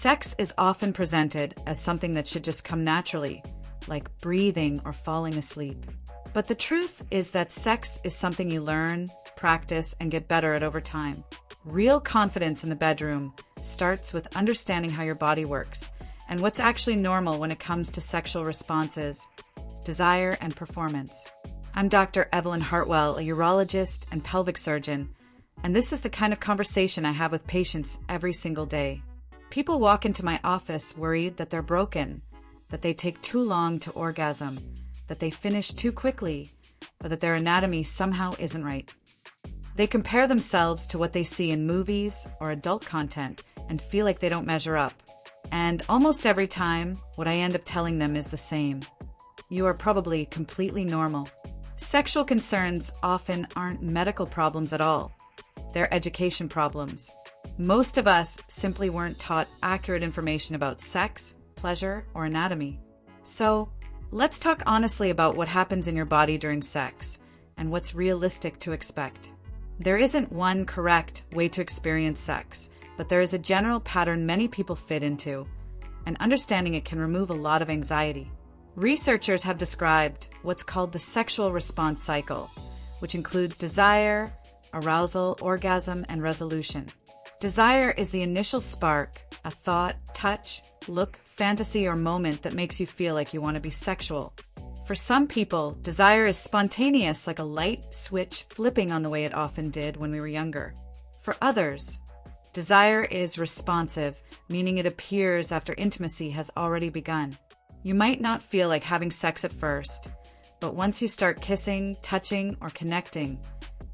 Sex is often presented as something that should just come naturally, like breathing or falling asleep. But the truth is that sex is something you learn, practice, and get better at over time. Real confidence in the bedroom starts with understanding how your body works and what's actually normal when it comes to sexual responses, desire, and performance. I'm Dr. Evelyn Hartwell, a urologist and pelvic surgeon, and this is the kind of conversation I have with patients every single day. People walk into my office worried that they're broken, that they take too long to orgasm, that they finish too quickly, or that their anatomy somehow isn't right. They compare themselves to what they see in movies or adult content and feel like they don't measure up. And almost every time, what I end up telling them is the same. You are probably completely normal. Sexual concerns often aren't medical problems at all. They're education problems. Most of us simply weren't taught accurate information about sex, pleasure, or anatomy. So, let's talk honestly about what happens in your body during sex and what's realistic to expect. There isn't one correct way to experience sex, but there is a general pattern many people fit into, and understanding it can remove a lot of anxiety. Researchers have described what's called the sexual response cycle, which includes desire, arousal, orgasm, and resolution. Desire is the initial spark, a thought, touch, look, fantasy, or moment that makes you feel like you want to be sexual. For some people, desire is spontaneous, like a light switch flipping on the way it often did when we were younger. For others, desire is responsive, meaning it appears after intimacy has already begun. You might not feel like having sex at first, but once you start kissing, touching, or connecting,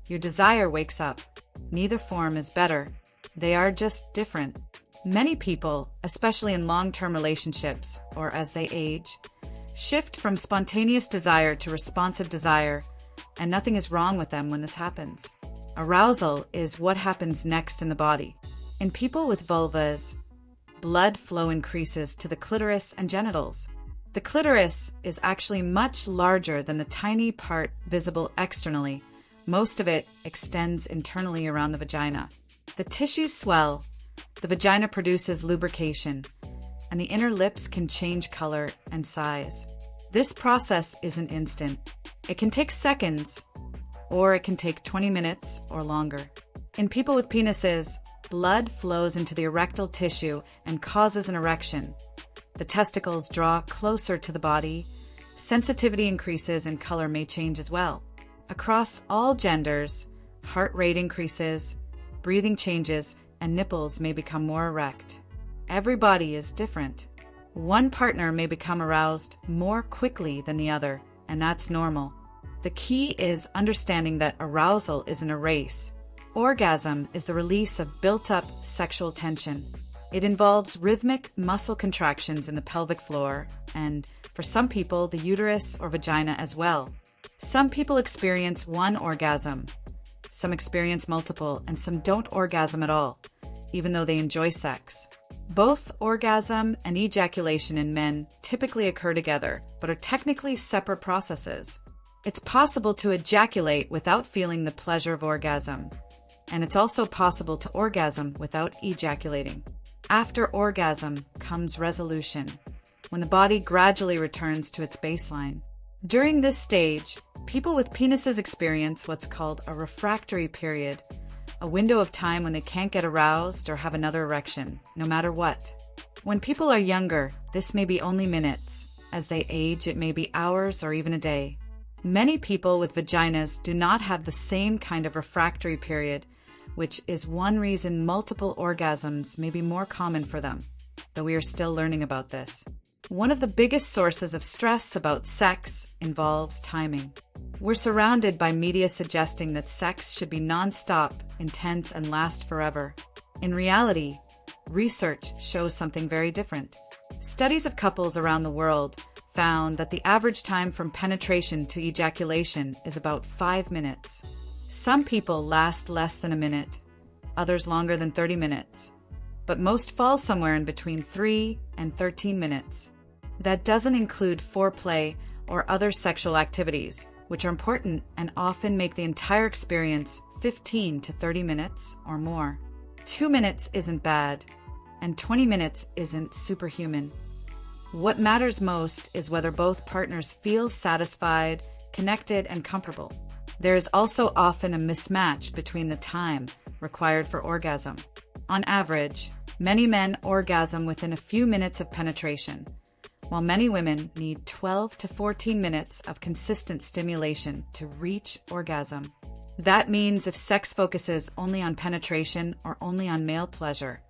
your desire wakes up. Neither form is better. They are just different. Many people, especially in long-term relationships or as they age, shift from spontaneous desire to responsive desire, and nothing is wrong with them when this happens. Arousal is what happens next in the body. In people with vulvas, blood flow increases to the clitoris and genitals. The clitoris is actually much larger than the tiny part visible externally. Most of it extends internally around the vagina. The tissues swell, the vagina produces lubrication, and the inner lips can change color and size. This process isn't instant. It can take seconds, or it can take 20 minutes or longer. In people with penises, blood flows into the erectile tissue and causes an erection. The testicles draw closer to the body, sensitivity increases, and color may change as well. Across all genders, heart rate increases, breathing changes, and nipples may become more erect. Every body is different. One partner may become aroused more quickly than the other, and that's normal. The key is understanding that arousal isn't a race. Orgasm is the release of built-up sexual tension. It involves rhythmic muscle contractions in the pelvic floor, and, for some people, the uterus or vagina as well. Some people experience one orgasm. Some experience multiple, and some don't orgasm at all, even though they enjoy sex. Both orgasm and ejaculation in men typically occur together, but are technically separate processes. It's possible to ejaculate without feeling the pleasure of orgasm, and it's also possible to orgasm without ejaculating. After orgasm comes resolution, when the body gradually returns to its baseline. During this stage, people with penises experience what's called a refractory period, a window of time when they can't get aroused or have another erection, no matter what. When people are younger, this may be only minutes. As they age, it may be hours or even a day. Many people with vaginas do not have the same kind of refractory period, which is one reason multiple orgasms may be more common for them, though we are still learning about this. One of the biggest sources of stress about sex involves timing. We're surrounded by media suggesting that sex should be non-stop, intense, and last forever. In reality, research shows something very different. Studies of couples around the world found that the average time from penetration to ejaculation is about 5 minutes. Some people last less than a minute, others longer than 30 minutes, but most fall somewhere in between 3 and 13 minutes. That doesn't include foreplay or other sexual activities, which are important and often make the entire experience 15 to 30 minutes or more. 2 minutes isn't bad. and 20 minutes isn't superhuman. What matters most is whether both partners feel satisfied, connected, and comfortable. There is also often a mismatch between the time required for orgasm. On average, many men orgasm within a few minutes of penetration, while many women need 12 to 14 minutes of consistent stimulation to reach orgasm. That means if sex focuses only on penetration or only on male pleasure,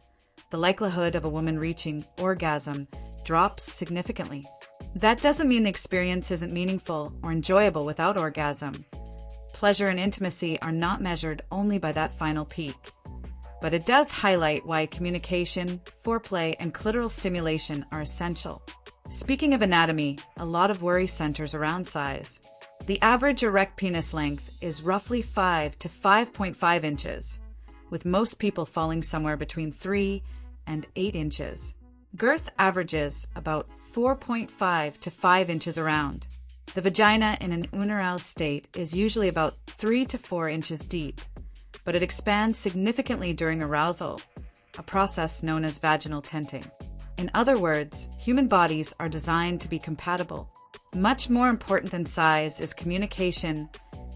the likelihood of a woman reaching orgasm drops significantly. That doesn't mean the experience isn't meaningful or enjoyable without orgasm. Pleasure and intimacy are not measured only by that final peak. But it does highlight why communication, foreplay, and clitoral stimulation are essential. Speaking of anatomy, a lot of worry centers around size. The average erect penis length is roughly 5 to 5.5 inches, with most people falling somewhere between 3 and 8 inches. Girth averages about 4.5 to 5 inches around. The vagina in an unaroused state is usually about 3 to 4 inches deep, but it expands significantly during arousal, a process known as vaginal tenting. In other words, human bodies are designed to be compatible. Much more important than size is communication,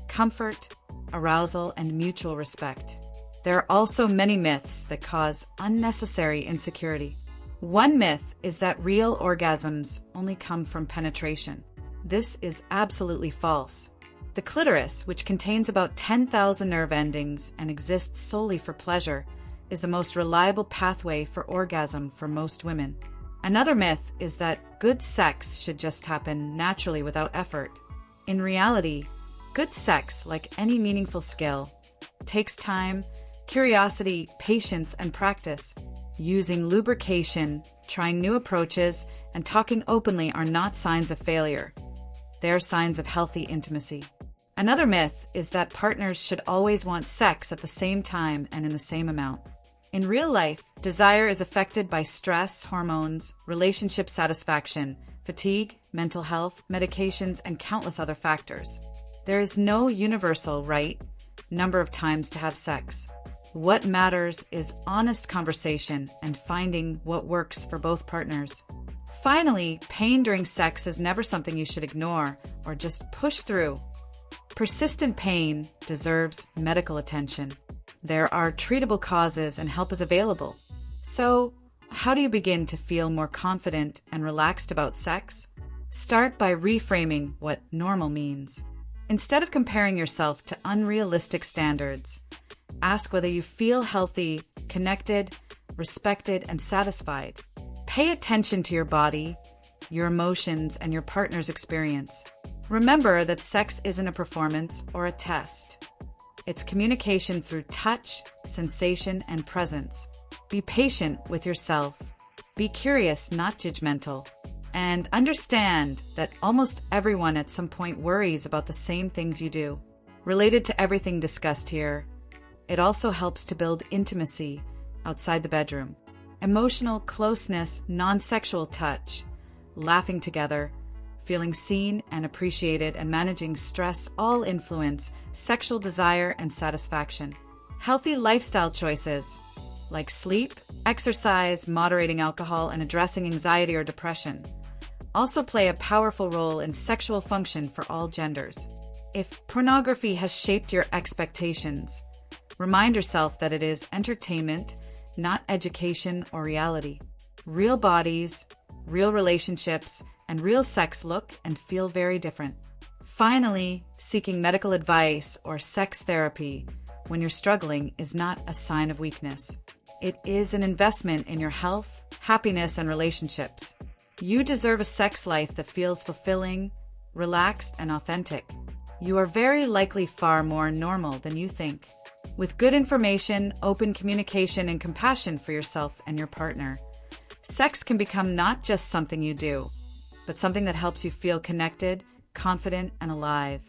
comfort, arousal, and mutual respect. There are also many myths that cause unnecessary insecurity. One myth is that real orgasms only come from penetration. This is absolutely false. The clitoris, which contains about 10,000 nerve endings and exists solely for pleasure, is the most reliable pathway for orgasm for most women. Another myth is that good sex should just happen naturally without effort. In reality, good sex, like any meaningful skill, takes time, curiosity, patience, and practice. Using lubrication, trying new approaches, and talking openly are not signs of failure. They are signs of healthy intimacy. Another myth is that partners should always want sex at the same time and in the same amount. In real life, desire is affected by stress, hormones, relationship satisfaction, fatigue, mental health, medications, and countless other factors. There is no universal right number of times to have sex. What matters is honest conversation and finding what works for both partners. Finally, pain during sex is never something you should ignore or just push through. Persistent pain deserves medical attention. There are treatable causes and help is available. So, how do you begin to feel more confident and relaxed about sex? Start by reframing what normal means. Instead of comparing yourself to unrealistic standards, ask whether you feel healthy, connected, respected, and satisfied. Pay attention to your body, your emotions, and your partner's experience. Remember that sex isn't a performance or a test. It's communication through touch, sensation, and presence. Be patient with yourself. Be curious, not judgmental. And understand that almost everyone at some point worries about the same things you do. Related to everything discussed here, it also helps to build intimacy outside the bedroom. Emotional closeness, non-sexual touch, laughing together, feeling seen and appreciated, and managing stress all influence sexual desire and satisfaction. Healthy lifestyle choices like sleep, exercise, moderating alcohol, and addressing anxiety or depression also play a powerful role in sexual function for all genders. If pornography has shaped your expectations, remind yourself that it is entertainment, not education or reality. Real bodies, real relationships, and real sex look and feel very different. Finally, seeking medical advice or sex therapy when you're struggling is not a sign of weakness. It is an investment in your health, happiness, and relationships. You deserve a sex life that feels fulfilling, relaxed, and authentic. You are very likely far more normal than you think. With good information, open communication, and compassion for yourself and your partner, sex can become not just something you do, but something that helps you feel connected, confident, and alive.